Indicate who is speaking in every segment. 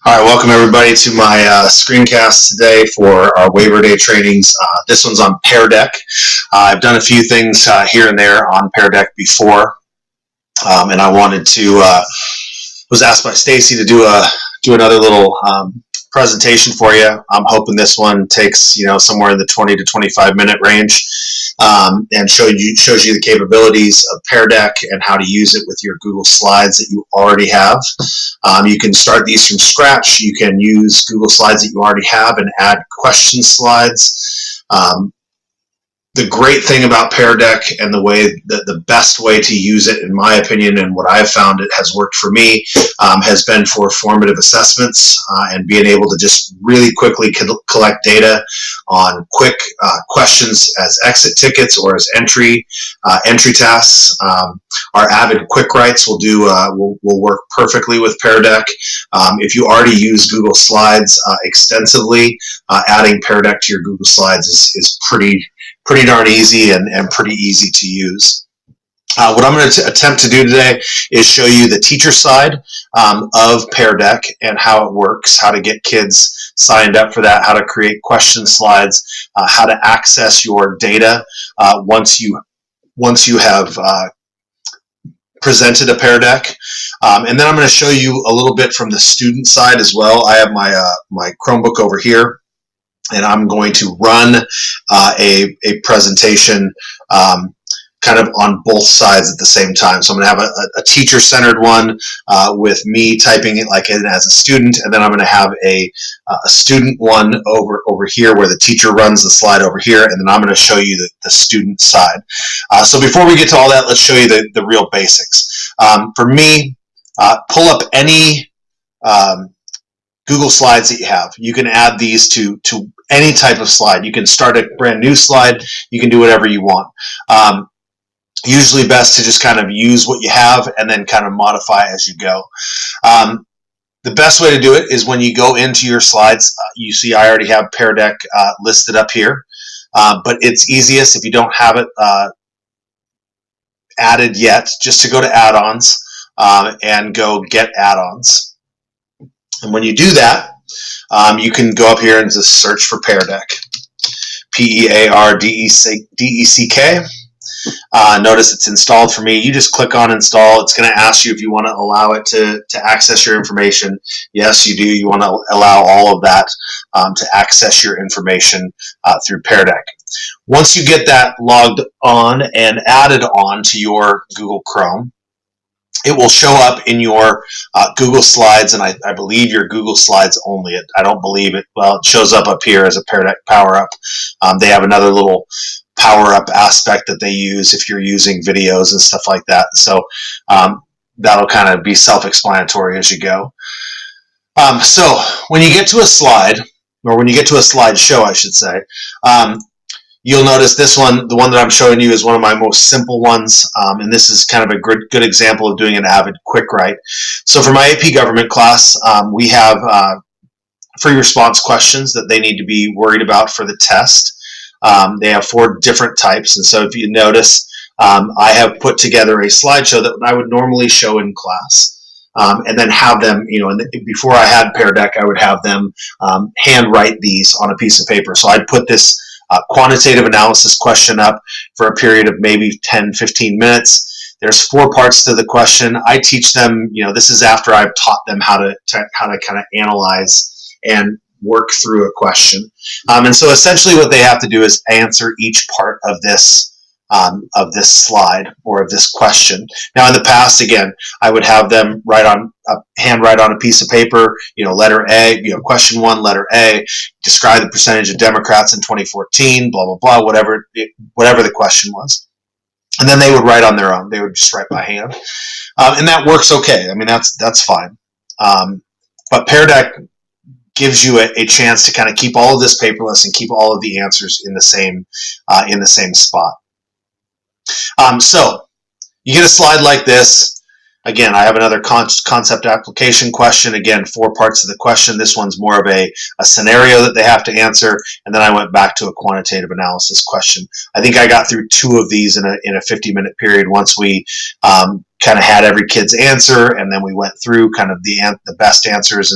Speaker 1: All right, welcome everybody to my screencast today for our waiver day trainings. This one's on PearDeck. I've done a few things here and there on PearDeck before, and I wanted to was asked by Stacy to do another little presentation for you. I'm hoping this one takes somewhere in the 20 to 25 minute range, and shows you the capabilities of PearDeck and how to use it with your Google Slides that you already have. You can start these from scratch. You can use Google Slides that you already have and add question slides. The great thing about PearDeck and the best way to use it, in my opinion, and what I've found it has worked for me, has been for formative assessments and being able to just really quickly collect data on quick questions as exit tickets or as entry tasks. Our Avid Quick Writes will work perfectly with PearDeck. If you already use Google Slides extensively, adding PearDeck to your Google Slides is pretty darn easy and pretty easy to use. What I'm going to attempt to do today is show you the teacher side of PearDeck and how it works, how to get kids signed up for that, how to create question slides, how to access your data once you have presented a PearDeck. And then I'm going to show you a little bit from the student side as well. I have my Chromebook over here, and I'm going to run a presentation kind of on both sides at the same time. So I'm going to have a teacher-centered one with me typing it like as a student, and then I'm going to have a student one over here where the teacher runs the slide over here, and then I'm going to show you the student side. So before we get to all that, let's show you the real basics. For me, pull up any Google Slides that you have. You can add these to any type of slide. You can start a brand new slide. You can do whatever you want. Usually best to just kind of use what you have and then kind of modify as you go. The best way to do it is when you go into your slides, you see I already have PearDeck listed up here, but it's easiest if you don't have it added yet, just to go to add-ons and go get add-ons. And when you do that, you can go up here and just search for PearDeck, P-E-A-R-D-E-C-K. Notice it's installed for me. You just click on install. It's going to ask you if you want to allow it to access your information. Yes, you do. You want to allow all of that to access your information through PearDeck. Once you get that logged on and added on to your Google Chrome, it will show up in your Google Slides, and I believe your Google Slides only. I don't believe it. Well, it shows up here as a PearDeck power-up. They have another little power-up aspect that they use if you're using videos and stuff like that. So that'll kind of be self-explanatory as you go. So when you get to a slide, or when you get to a slideshow, I should say, you'll notice this one, the one that I'm showing you, is one of my most simple ones, and this is kind of a good example of doing an Avid Quick Write. So for my AP Government class, we have free response questions that they need to be worried about for the test. They have 4 different types, and so if you notice, I have put together a slideshow that I would normally show in class. And then have them, before I had PearDeck, I would have them hand write these on a piece of paper. So I'd put this quantitative analysis question up for a period of maybe 10-15 minutes. There's 4 parts to the question. I teach them, this is after I've taught them how to kind of analyze and work through a question. And so essentially what they have to do is answer each part of this slide or of this question. Now in the past, again, I would have them hand write on a piece of paper, letter A, question 1, letter A, describe the percentage of Democrats in 2014, blah, blah, blah, whatever the question was. And then they would write on their own. They would just write by hand. And that works okay. I mean, that's fine. But PearDeck gives you a chance to kind of keep all of this paperless and keep all of the answers in the same spot. So you get a slide like this. Again, I have another concept application question. Again, 4 parts of the question. This one's more of a scenario that they have to answer, and then I went back to a quantitative analysis question. I think I got through 2 of these in a 50-minute period once we kind of had every kid's answer, and then we went through kind of the best answers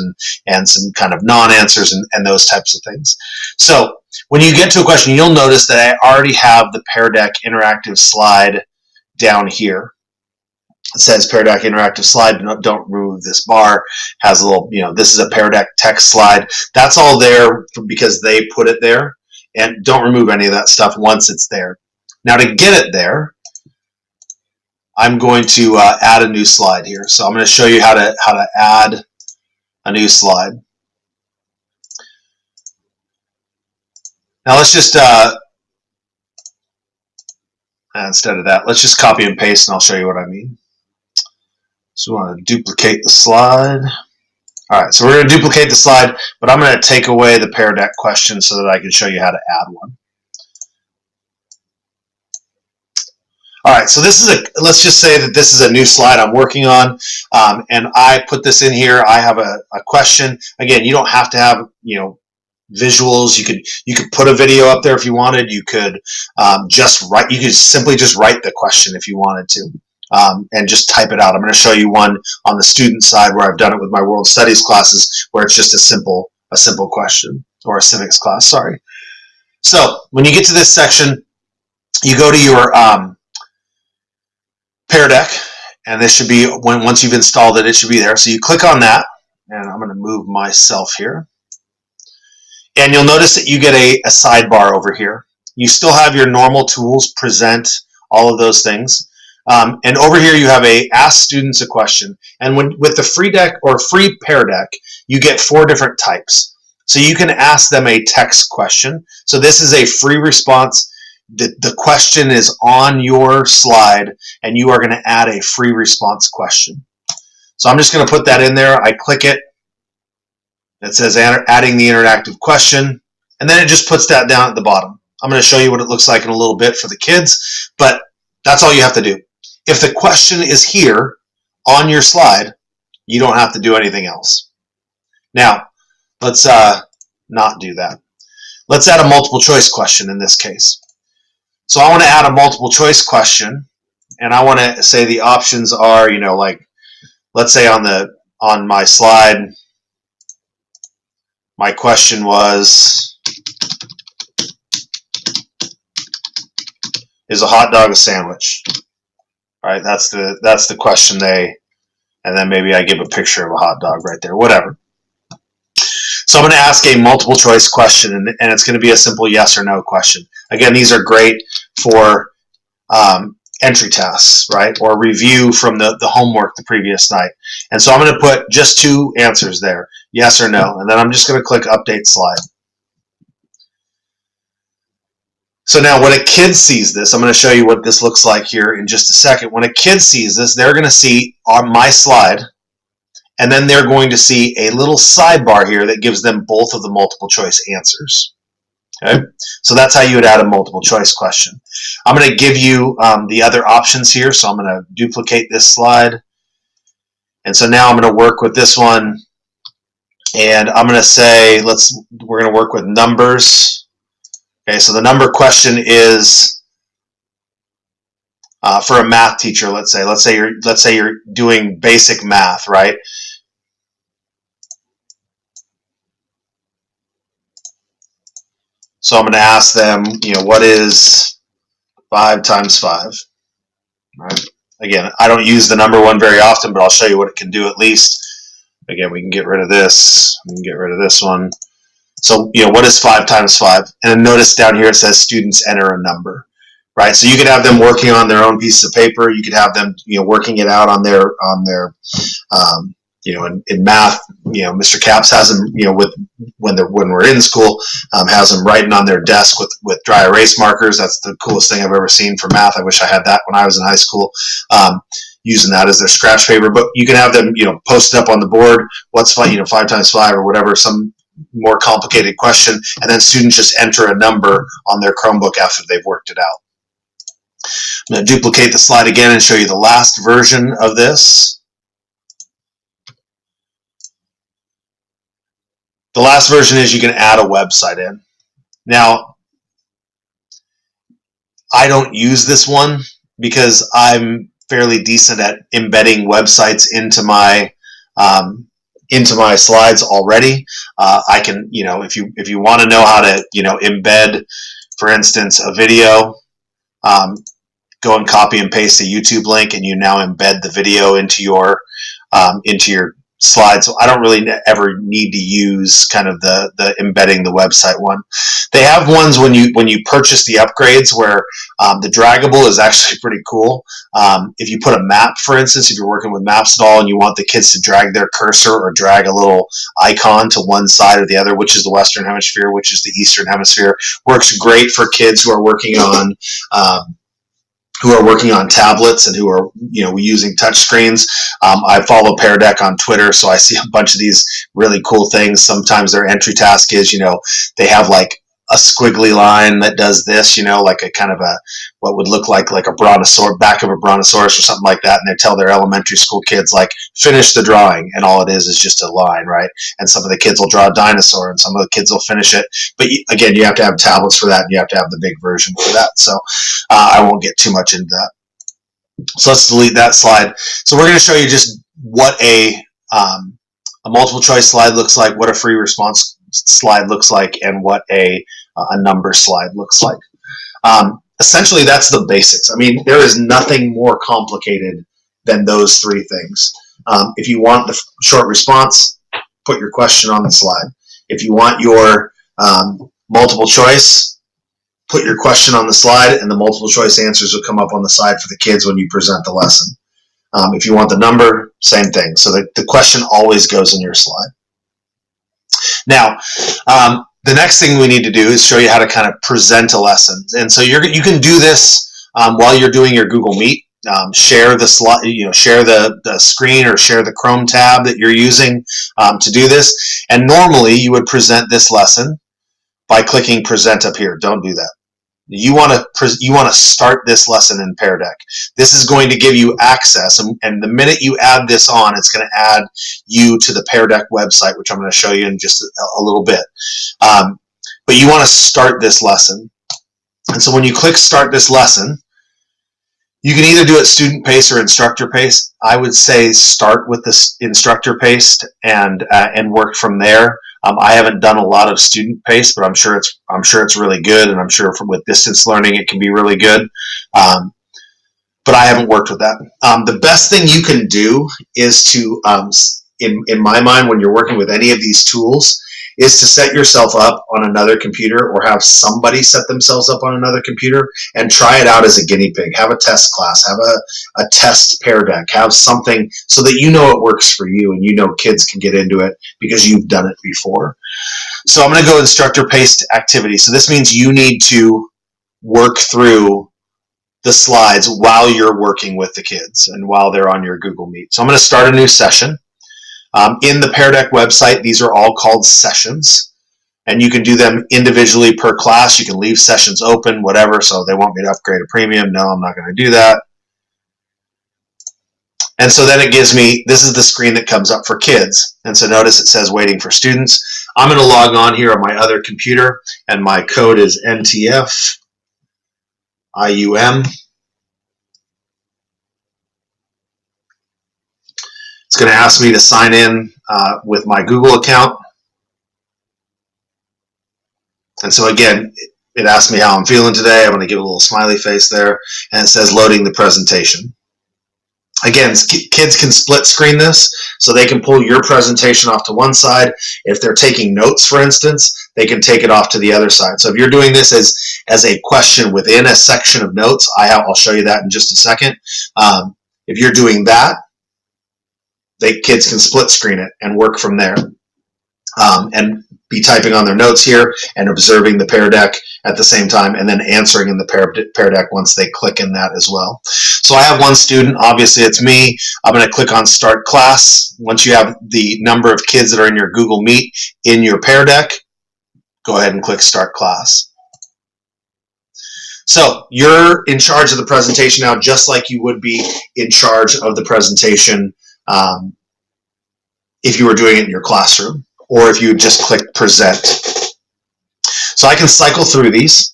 Speaker 1: and some kind of non-answers and those types of things. So when you get to a question, you'll notice that I already have the PearDeck interactive slide down here. It says PearDeck interactive slide. Don't remove this bar. Has a little, this is a PearDeck text slide. That's all there because they put it there. And don't remove any of that stuff once it's there. Now to get it there, I'm going to add a new slide here. So I'm going to show you how to add a new slide. Now let's just instead of that, let's just copy and paste, and I'll show you what I mean. So we want to duplicate the slide. All right, so we're going to duplicate the slide, but I'm going to take away the PearDeck question so that I can show you how to add one. All right, so this is let's just say that this is a new slide I'm working on, and I put this in here. I have a question. Again, you don't have to have, visuals. You could put a video up there if you wanted. You could you could simply just write the question if you wanted to. And just type it out. I'm going to show you one on the student side where I've done it with my world studies classes, where it's just a simple question, or a civics class, sorry. So when you get to this section, you go to your PearDeck, and this should be, once you've installed it, it should be there. So you click on that, and I'm going to move myself here. And you'll notice that you get a sidebar over here. You still have your normal tools, present, all of those things. And over here you have a ask students a question, and with the free deck or free PearDeck, you get 4 different types. So you can ask them a text question. So this is a free response. The question is on your slide, and you are going to add a free response question. So I'm just going to put that in there. I click it. It says adding the interactive question, and then it just puts that down at the bottom. I'm going to show you what it looks like in a little bit for the kids, but that's all you have to do. If the question is here on your slide, you don't have to do anything else. Now, let's not do that. Let's add a multiple choice question in this case. So I want to add a multiple choice question, and I want to say the options are, like, let's say on my slide, my question was, is a hot dog a sandwich? All right, that's the question and then maybe I give a picture of a hot dog right there, whatever. So I'm going to ask a multiple choice question, and it's going to be a simple yes or no question. Again, these are great for entry tasks, right, or review from the homework the previous night. And so I'm going to put just 2 answers there, yes or no, and then I'm just going to click update slide. So now when a kid sees this, I'm going to show you what this looks like here in just a second. When a kid sees this, they're going to see on my slide, and then they're going to see a little sidebar here that gives them both of the multiple choice answers. Okay? So that's how you would add a multiple choice question. I'm going to give you the other options here, so I'm going to duplicate this slide. And so now I'm going to work with this one, and I'm going to say, we're going to work with numbers. Okay, so the number question is for a math teacher. Let's say you're doing basic math, right? So I'm going to ask them, what is 5 times 5? All right. Again, I don't use the number one very often, but I'll show you what it can do at least. Again, we can get rid of this. We can get rid of this one. So, what is 5 times 5? And notice down here it says students enter a number, right? So you could have them working on their own piece of paper. You could have them, working it out on their in math. Mr. Capps has them, when we're in school, has them writing on their desk with dry erase markers. That's the coolest thing I've ever seen for math. I wish I had that when I was in high school. Using that as their scratch paper, but you can have them, post it up on the board. What's 5 times 5 or whatever, some more complicated question, and then students just enter a number on their Chromebook after they've worked it out. I'm going to duplicate the slide again and show you the last version of this. The last version is you can add a website in. Now, I don't use this one because I'm fairly decent at embedding websites into my slides already. I can, if you want to know how to, embed, for instance, a video, go and copy and paste a YouTube link, and you now embed the video into your slide. So I don't really ever need to use kind of the embedding the website one. They have ones when you purchase the upgrades where the draggable is actually pretty cool. If you put a map, for instance, if you're working with maps at all and you want the kids to drag their cursor or drag a little icon to one side or the other, which is the Western Hemisphere, which is the Eastern Hemisphere, works great for kids who are working on tablets and who are using touch screens. I follow PearDeck on Twitter, so I see a bunch of these really cool things. Sometimes their entry task is they have like a squiggly line that does this, like a kind of what would look like a brontosaurus, back of a brontosaurus or something like that, and they tell their elementary school kids like finish the drawing, and all it is just a line, right? And some of the kids will draw a dinosaur, and some of the kids will finish it. But again, you have to have tablets for that, and you have to have the big version for that. So I won't get too much into that. So let's delete that slide. So we're going to show you just what a multiple choice slide looks like, what a free response slide looks like, and what a number slide looks like. Essentially, that's the basics. I mean, there is nothing more complicated than those three things. If you want the short response, put your question on the slide. If you want your multiple choice, put your question on the slide, and the multiple choice answers will come up on the side for the kids when you present the lesson. If you want the number, same thing. So the question always goes in your slide. Now, the next thing we need to do is show you how to kind of present a lesson. And so you can do this while you're doing your Google Meet. Share the slide, share the screen or share the Chrome tab that you're using to do this. And normally you would present this lesson by clicking present up here. Don't do that. You want to start this lesson in PearDeck. This is going to give you access, and the minute you add this on, it's going to add you to the PearDeck website, which I'm going to show you in just a little bit. But you want to start this lesson. And so when you click start this lesson, you can either do it student pace or instructor pace. I would say start with the instructor pace and work from there. I haven't done a lot of student pace, but I'm sure it's really good, and I'm sure with distance learning it can be really good. But I haven't worked with that. The best thing you can do is to, in my mind, when you're working with any of these tools, is to set yourself up on another computer or have somebody set themselves up on another computer and try it out as a guinea pig. Have a test class, have a test PearDeck, have something so that it works for you and kids can get into it because you've done it before. So I'm going to go instructor-paced activity. So this means you need to work through the slides while you're working with the kids and while they're on your Google Meet. So I'm going to start a new session. In the PearDeck website, these are all called sessions, and you can do them individually per class. You can leave sessions open, whatever. So they want me to upgrade a premium. No, I'm not going to do that. And so then it gives me, this is the screen that comes up for kids. And so notice it says waiting for students. I'm going to log on here on my other computer, and my code is NTF-IUM. It's going to ask me to sign in with my Google account. And so again, it asks me how I'm feeling today. I'm going to give a little smiley face there, and it says loading the presentation. Again, kids can split screen this, so they can pull your presentation off to one side. If they're taking notes, for instance, they can take it off to the other side. So if you're doing this as a question within a section of notes, I'll show you that in just a second. If you're doing that, kids can split screen it and work from there, and be typing on their notes here and observing the PearDeck at the same time, and then answering in the PearDeck once they click in that as well. So I have one student, obviously it's me. I'm going to click on Start Class. Once you have the number of kids that are in your Google Meet in your PearDeck, go ahead and click Start Class. So you're in charge of the presentation now, just like you would be in charge of the presentation if you were doing it in your classroom. or if you just click present. So I can cycle through these.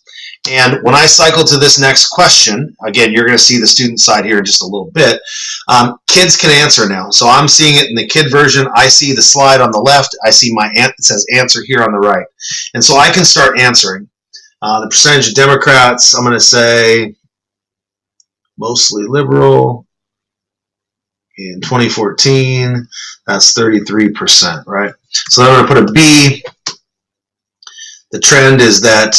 Speaker 1: And when I cycle to this next question, again, you're going to see the student side here in just a little bit. Kids can answer now. So I'm seeing it in the kid version. I see the slide on the left. I see it says answer here on the right. And so I can start answering. The percentage of Democrats, I'm going to say mostly liberal. In 2014, that's 33%, right? So then I'm going to put a B. The trend is that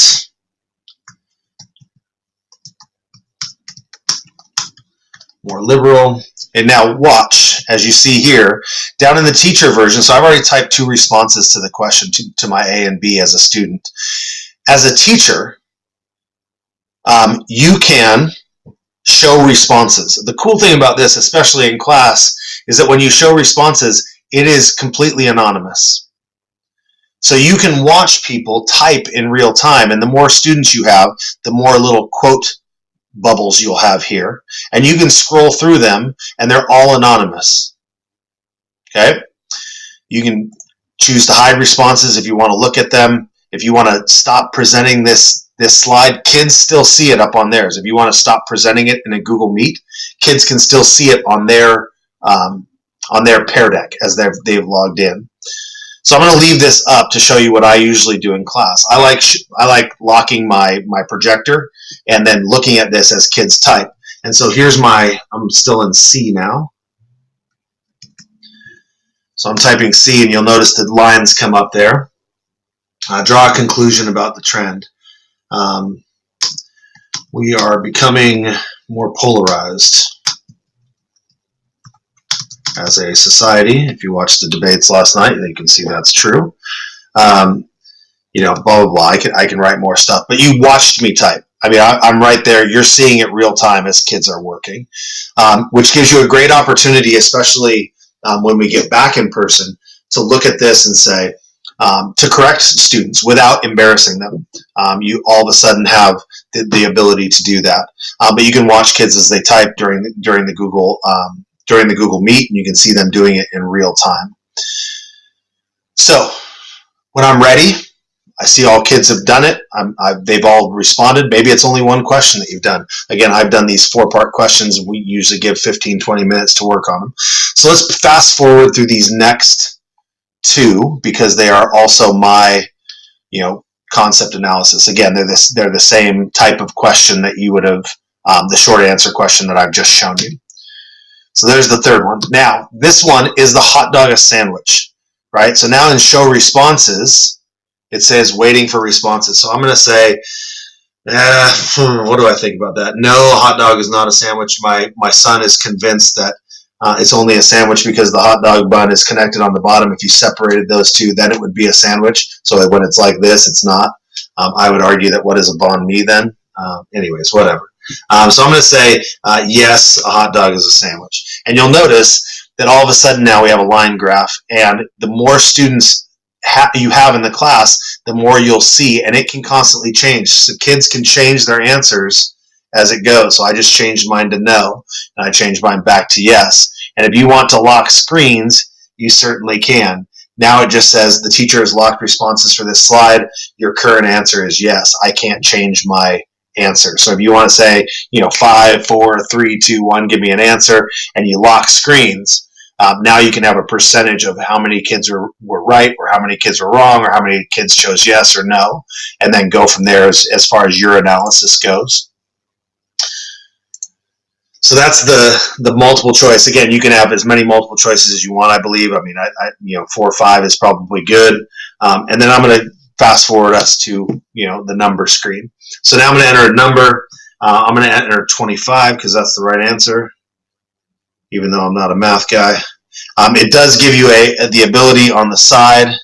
Speaker 1: more liberal. And now watch, as you see here, down in the teacher version, so I've already typed 2 responses to the question to my A and B as a student. As a teacher, you can show responses. The cool thing about this, especially in class, is that when you show responses, it is completely anonymous. So you can watch people type in real time, and the more students you have, the more little quote bubbles you'll have here, and you can scroll through them, and they're all anonymous. Okay? You can choose to hide responses if you want to look at them. If you want to stop presenting this slide, kids still see it up on theirs. If you want to stop presenting it in a Google Meet, kids can still see it on their PearDeck as they've logged in. So I'm going to leave this up to show you what I usually do in class. I like locking my projector and then looking at this as kids type. And so here's I'm still in C now. So I'm typing C, and you'll notice the lines come up there. Draw a conclusion about the trend. We are becoming more polarized as a society. If you watched the debates last night, you can see that's true. You know, blah, blah, blah. I can write more stuff, but you watched me type. I mean, I'm right there. You're seeing it real time as kids are working, which gives you a great opportunity, especially when we get back in person, to look at this and say, to correct students without embarrassing them. You all of a sudden have the ability to do that. But you can watch kids as they type during the Google Meet, and you can see them doing it in real time. So when I'm ready, I see all kids have done it. They've all responded. Maybe it's only one question that you've done. Again, I've done these 4-part questions. We usually give 15, 20 minutes to work on them. So let's fast forward through these next 2, because they are also my, concept analysis. Again, they're the same type of question that you would have, the short answer question that I've just shown you. So there's the third one. Now, this one is the hot dog a sandwich, right? So now in show responses, it says waiting for responses. So I'm going to say, what do I think about that? No, a hot dog is not a sandwich. My son is convinced that it's only a sandwich because the hot dog bun is connected on the bottom. If you separated those 2, then it would be a sandwich. So when it's like this, it's not. I would argue that what is a banh mi then? Anyways, whatever. So I'm going to say, yes, a hot dog is a sandwich. And you'll notice that all of a sudden now we have a line graph, and the more students you have in the class, the more you'll see, and it can constantly change. So kids can change their answers as it goes. So I just changed mine to no, and I changed mine back to yes. And if you want to lock screens, you certainly can. Now it just says the teacher has locked responses for this slide. Your current answer is yes. I can't change my answer. So if you want to say, 5, 4, 3, 2, 1, give me an answer, and you lock screens, now you can have a percentage of how many kids were right, or how many kids were wrong, or how many kids chose yes or no, and then go from there as far as your analysis goes. So that's the multiple choice. Again, you can have as many multiple choices as you want, I believe. I mean, 4 or 5 is probably good. And then I'm going to fast forward us to, the number screen. So now I'm going to enter a number. I'm going to enter 25 because that's the right answer, even though I'm not a math guy. It does give you the ability on the side.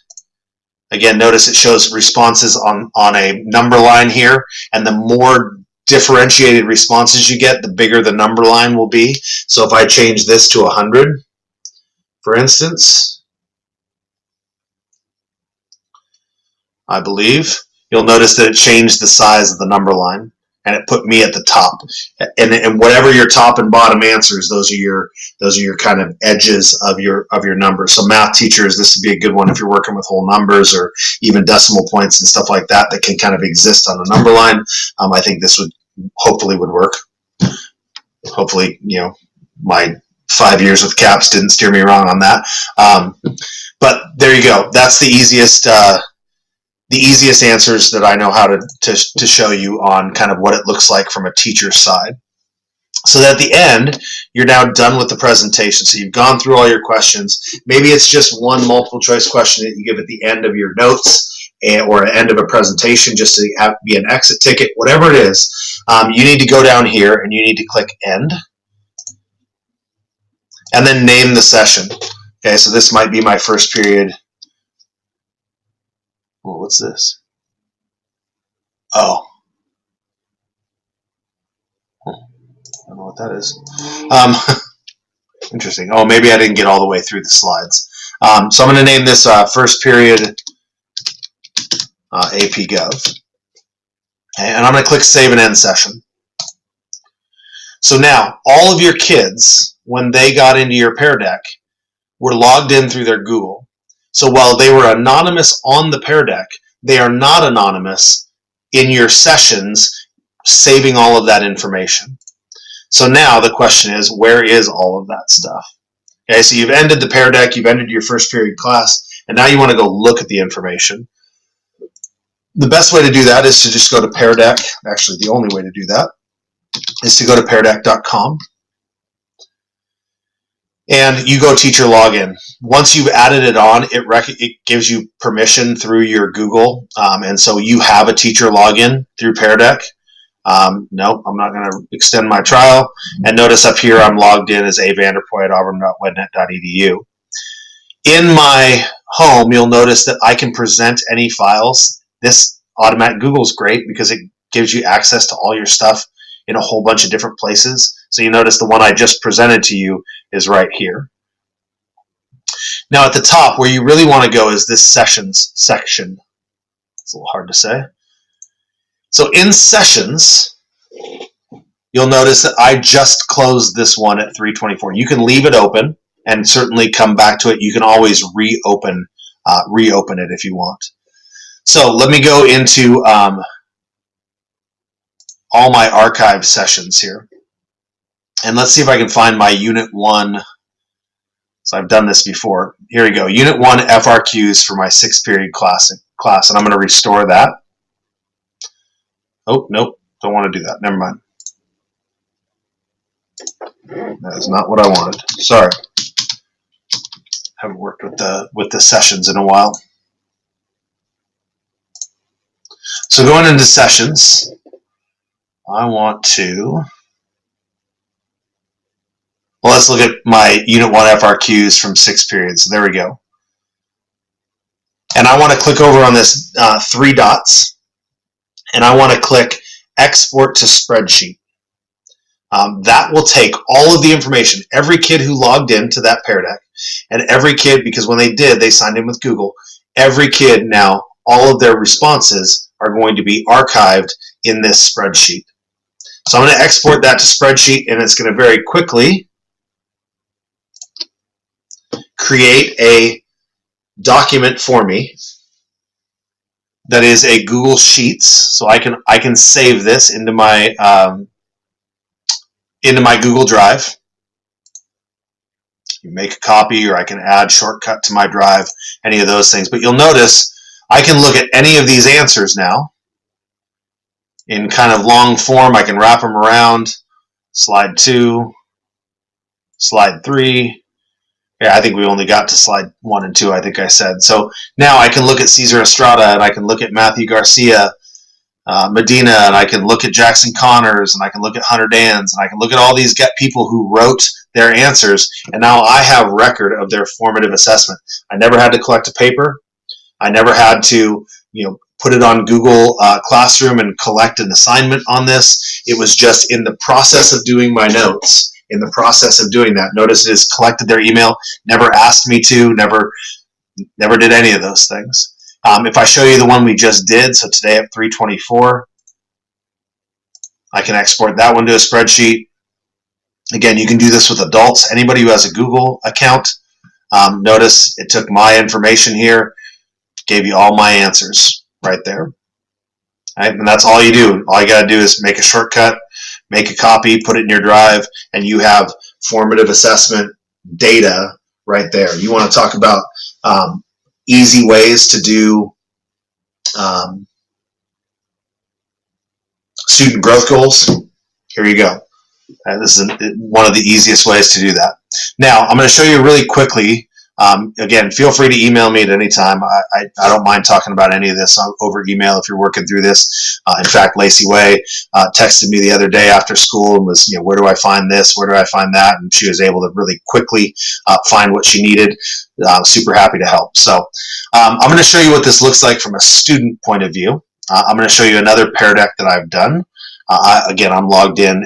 Speaker 1: Again, notice it shows responses on a number line here, and the more differentiated responses you get, the bigger the number line will be. So if I change this to 100, for instance, I believe, you'll notice that it changed the size of the number line. and it put me at the top. And whatever your top and bottom answers, those are your kind of edges of your numbers. So math teachers, this would be a good one if you're working with whole numbers or even decimal points and stuff like that can kind of exist on a number line. I think this would hopefully work. Hopefully, my 5 years with CAPS didn't steer me wrong on that. But there you go. That's the easiest answers that I know how to show you on kind of what it looks like from a teacher's side. So that at the end, you're now done with the presentation. So you've gone through all your questions. Maybe it's just one multiple choice question that you give at the end of your notes or at the end of a presentation just to be an exit ticket, whatever it is. You need to go down here and you need to click End. And then name the session. Okay, so this might be my first period. Well, what's this? Oh. I don't know what that is. Interesting. Oh, maybe I didn't get all the way through the slides. So I'm going to name this first period AP Gov. Okay, and I'm going to click Save and End Session. So now, all of your kids, when they got into your PearDeck, were logged in through their Google. So while they were anonymous on the PearDeck, they are not anonymous in your sessions, saving all of that information. So now the question is, where is all of that stuff? Okay, so you've ended the PearDeck, you've ended your first period class, and now you want to go look at the information. The best way to do that is to just go to PearDeck. Actually, the only way to do that is to go to PearDeck.com. And you go teacher login. Once you've added it on, it gives you permission through your Google, and so you have a teacher login through PearDeck. Nope, I'm not going to extend my trial. And notice up here I'm logged in as avanderpoy@auburn.wednet.edu. In my home, you'll notice that I can present any files. This automatic Google is great because it gives you access to all your stuff in a whole bunch of different places. So you notice the one I just presented to you is right here. Now at the top, where you really want to go is this Sessions section. It's a little hard to say. So in Sessions, you'll notice that I just closed this one at 3:24. You can leave it open and certainly come back to it. You can always reopen it if you want. So let me go into all my archived sessions here. And let's see if I can find my Unit 1. So I've done this before. Here we go. Unit 1 FRQs for my 6th period class. And I'm going to restore that. Oh, nope. Don't want to do that. Never mind. That is not what I wanted. Sorry. Haven't worked with the sessions in a while. So going into sessions, I want to, well, let's look at my Unit 1 FRQs from 6th period. So there we go. And I want to click over on this 3 dots, and I want to click Export to Spreadsheet. That will take all of the information, every kid who logged into that PearDeck, and every kid, because when they did, they signed in with Google, every kid now, all of their responses are going to be archived in this spreadsheet. So I'm going to export that to spreadsheet, and it's going to very quickly create a document for me that is a Google Sheets. So I can save this into my Google Drive. You make a copy, or I can add shortcut to my drive, any of those things. But you'll notice I can look at any of these answers now in kind of long form. I can wrap them around. Slide 2, slide 3. Yeah, I think we only got to slide 1 and 2, I think I said. So now I can look at Cesar Estrada, and I can look at Matthew Garcia, Medina, and I can look at Jackson Connors, and I can look at Hunter Dans, and I can look at all these people who wrote their answers, and now I have record of their formative assessment. I never had to collect a paper. I never had to, put it on Google Classroom and collect an assignment on this. It was just in the process of doing my notes, in the process of doing that. Notice it has collected their email, never asked me to, never did any of those things. If I show you the one we just did, so today at 3:24, I can export that one to a spreadsheet. Again, you can do this with adults. Anybody who has a Google account, notice it took my information here, gave you all my answers right there. Right? And that's all you do. All you got to do is make a shortcut, make a copy, put it in your drive, and you have formative assessment data right there. You want to talk about easy ways to do student growth goals? Here you go. This is one of the easiest ways to do that. Now, I'm going to show you really quickly. Again, feel free to email me at any time. I don't mind talking about any of this over email if you're working through this. In fact, Lacey Way texted me the other day after school and was, where do I find this? Where do I find that? And she was able to really quickly find what she needed. Super happy to help. So I'm going to show you what this looks like from a student point of view. I'm going to show you another PearDeck that I've done. Again, I'm logged in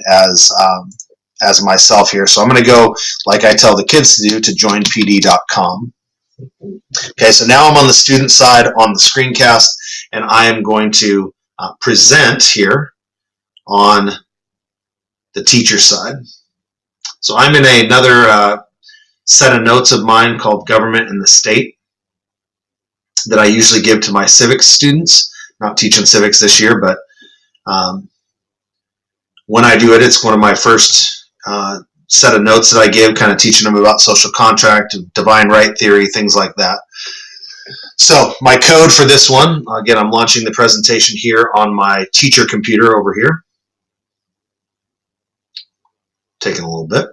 Speaker 1: as myself here. So I'm going to go, like I tell the kids to do, to joinpd.com. Okay, so now I'm on the student side on the screencast, and I am going to present here on the teacher side. So I'm in another set of notes of mine called Government and the State that I usually give to my civics students. Not teaching civics this year, but when I do it, it's one of my first set of notes that I give, kind of teaching them about social contract, divine right theory, things like that. So my code for this one, again, I'm launching the presentation here on my teacher computer over here. Taking a little bit.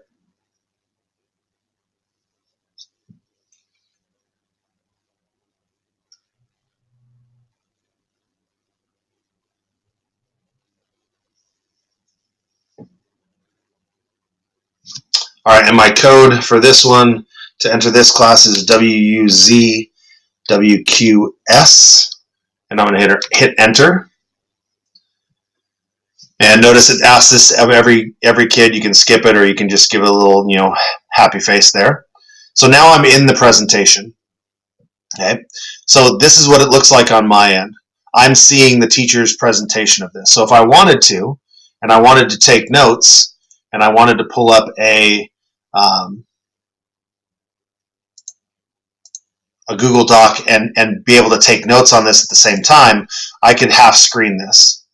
Speaker 1: All right, and my code for this one to enter this class is WUZWQS, and I'm going to hit enter. And notice it asks this of every kid. You can skip it, or you can just give it a little, happy face there. So now I'm in the presentation. Okay, so this is what it looks like on my end. I'm seeing the teacher's presentation of this. So if I wanted to, and I wanted to take notes, and I wanted to pull up a Google Doc and be able to take notes on this at the same time, I could half screen this.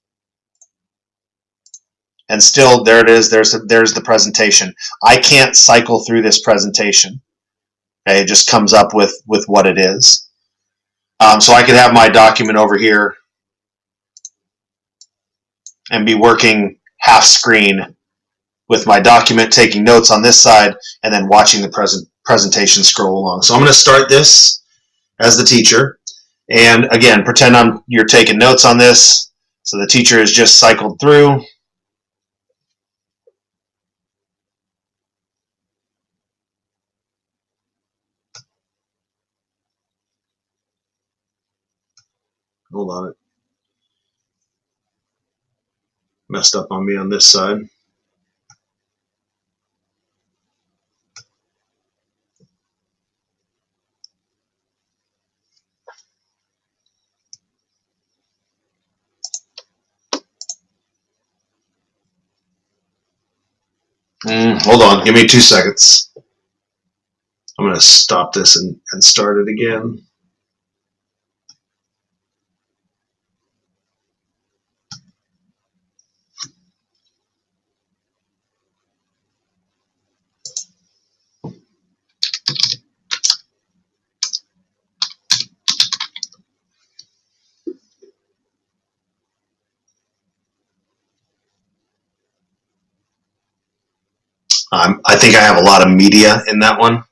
Speaker 1: And still, there it is. There's the presentation. I can't cycle through this presentation. Okay, it just comes up with what it is. So I could have my document over here and be working half screen with my document, taking notes on this side, and then watching the presentation scroll along. So I'm going to start this as the teacher. And again, pretend you're taking notes on this. So the teacher has just cycled through. Hold on, it messed up on me on this side. Hold on, give me 2 seconds. I'm going to stop this and start it again. I think I have a lot of media in that one,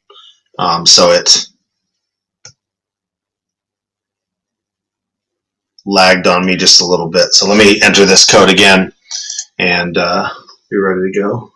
Speaker 1: so it lagged on me just a little bit. So let me enter this code again and be ready to go.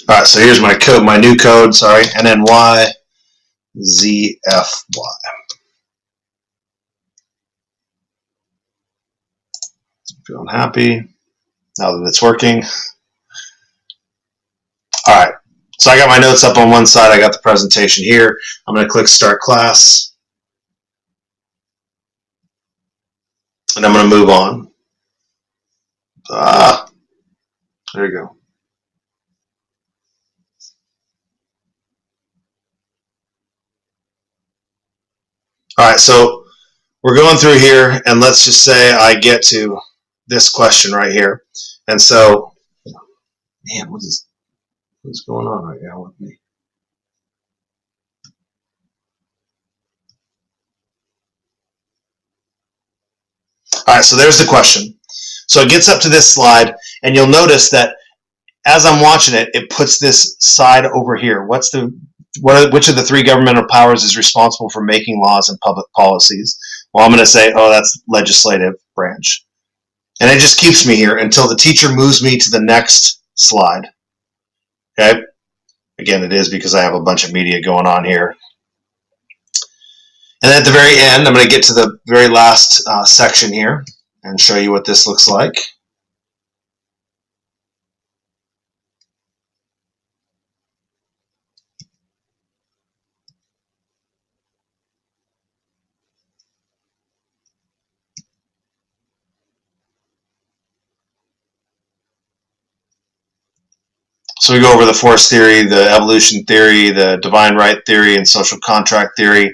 Speaker 1: All right, so here's my code, my new code, sorry, NNY ZFY. Feeling happy now that it's working. All right, so I got my notes up on one side. I got the presentation here. I'm going to click Start Class. And I'm going to move on. There you go. All right, so we're going through here, and let's just say I get to this question right here. And so, man, what's going on right now with me? All right, so there's the question. So it gets up to this slide, and you'll notice that as I'm watching it, it puts this side over here. Which of the three governmental powers is responsible for making laws and public policies? Well, I'm going to say, oh, that's legislative branch. And it just keeps me here until the teacher moves me to the next slide. Okay? Again, it is because I have a bunch of media going on here. And at the very end, I'm going to get to the very last section here and show you what this looks like. So we go over the force theory, the evolution theory, the divine right theory, and social contract theory.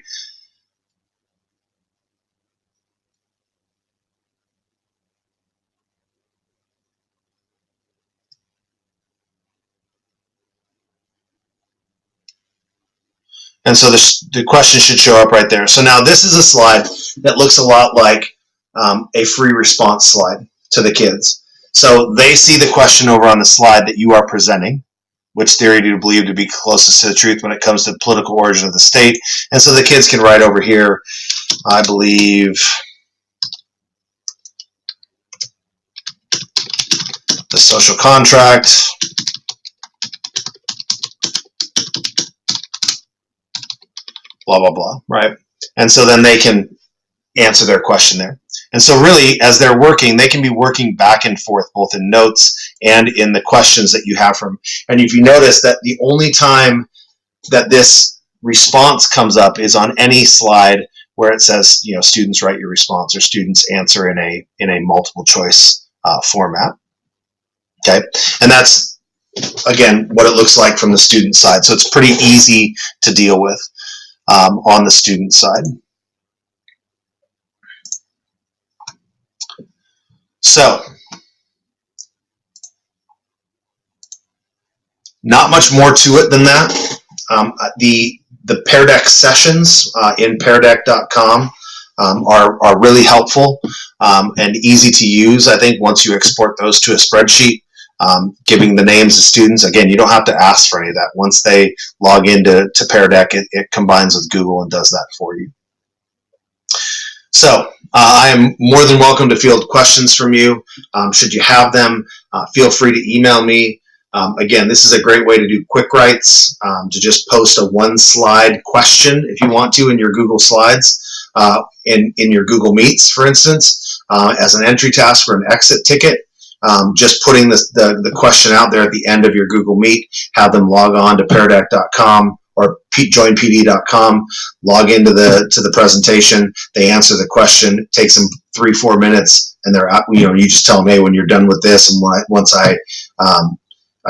Speaker 1: And so the question should show up right there. So now this is a slide that looks a lot like a free response slide to the kids. So they see the question over on the slide that you are presenting. Which theory do you believe to be closest to the truth when it comes to the political origin of the state? And so the kids can write over here, I believe the social contract, blah, blah, blah, right? And so then they can answer their question there. And so really, as they're working, they can be working back and forth, both in notes and in the questions that you have from. And if you notice that the only time that this response comes up is on any slide where it says, you know, students write your response or students answer in a multiple choice format. Okay, and that's, again, what it looks like from the student side. So it's pretty easy to deal with on the student side. So, not much more to it than that. The PearDeck sessions in PearDeck.com are really helpful and easy to use. I think once you export those to a spreadsheet, giving the names of students, again, you don't have to ask for any of that. Once they log into PearDeck, it combines with Google and does that for you. So I am more than welcome to field questions from you. Should you have them, feel free to email me. Again, this is a great way to do quick writes, to just post a one-slide question if you want to in your Google Slides, in your Google Meets, for instance, as an entry task for an exit ticket. Just putting the question out there at the end of your Google Meet, have them log on to PearDeck.com or joinpd.com, log into the presentation. They answer the question. It takes them 3-4 minutes, and they're out. You just tell them, hey, when you're done with this, and once I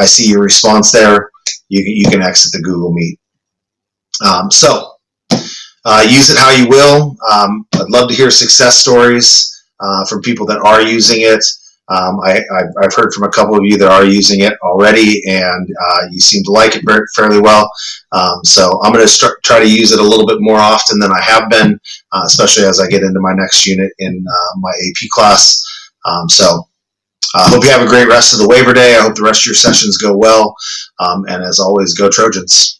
Speaker 1: see your response there, you can exit the Google Meet. Use it how you will. I'd love to hear success stories from people that are using it. I've heard from a couple of you that are using it already, and you seem to like it fairly well. So I'm going to try to use it a little bit more often than I have been, especially as I get into my next unit in my AP class. I hope you have a great rest of the waiver day. I hope the rest of your sessions go well. And as always, go Trojans.